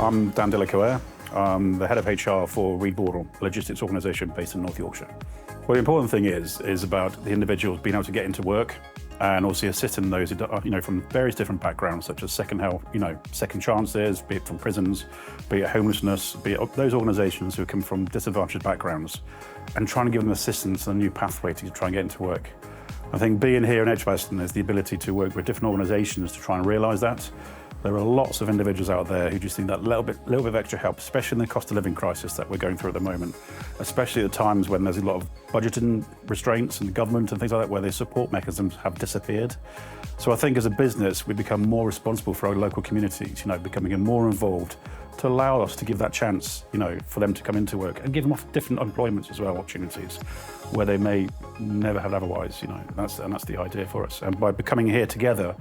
I'm Dan Delacoe-Eyre. I'm the head of HR for Reed Boardall, a logistics organisation based in North Yorkshire. Well, the important thing is about the individuals being able to get into work and also assisting those who are, from various different backgrounds, such as second help, second chances, be it from prisons, be it homelessness, be it those organisations who come from disadvantaged backgrounds, and trying to give them assistance and a new pathway to try and get into work. I think being here in Edgbaston is the ability to work with different organisations to try and realise that. There are lots of individuals out there who just need that little bit of extra help, especially in the cost of living crisis that we're going through at the moment, especially at times when there's a lot of budgeting restraints in the government and things like that, where their support mechanisms have disappeared. So I think as a business, we become more responsible for our local communities, becoming more involved to allow us to give that chance, for them to come into work and give them different employments as well, opportunities where they may never have otherwise, that's the idea for us. And by becoming here together,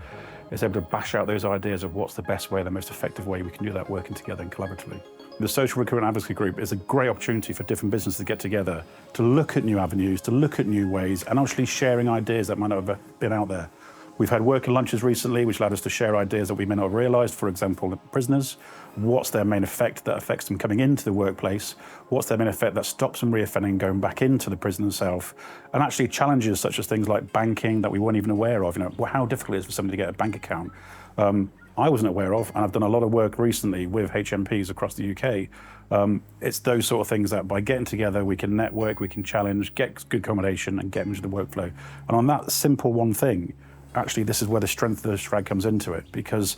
it's able to bash out those ideas of what's the best way, the most effective way we can do that working together and collaboratively. The Social Recruitment Advocacy Group is a great opportunity for different businesses to get together, to look at new avenues, to look at new ways, and actually sharing ideas that might not have been out there. We've had working lunches recently, which allowed us to share ideas that we may not have realised. For example, prisoners, what's their main effect that affects them coming into the workplace? What's their main effect that stops them reoffending, going back into the prison itself? And actually challenges such as things like banking that we weren't even aware of. How difficult it is for somebody to get a bank account. I wasn't aware of, and I've done a lot of work recently with HMPs across the UK. It's those sort of things that by getting together, we can network, we can challenge, get good accommodation and get into the workflow. And on that simple one thing, actually, this is where the strength of the SRAG comes into it, because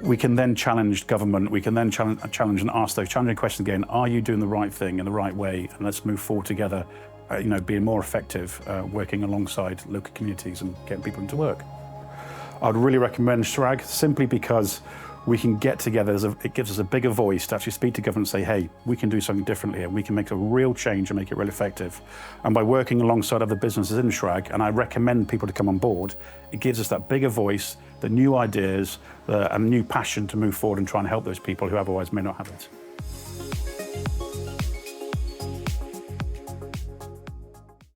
we can then challenge government, we can then challenge and ask those challenging questions again, are you doing the right thing in the right way? And let's move forward together, being more effective, working alongside local communities and getting people into work. I'd really recommend SRAG simply because we can get together, it gives us a bigger voice to actually speak to government and say, hey, we can do something differently and we can make a real change and make it really effective. And by working alongside other businesses in SRAG, and I recommend people to come on board, it gives us that bigger voice, the new ideas, and new passion to move forward and try and help those people who otherwise may not have it.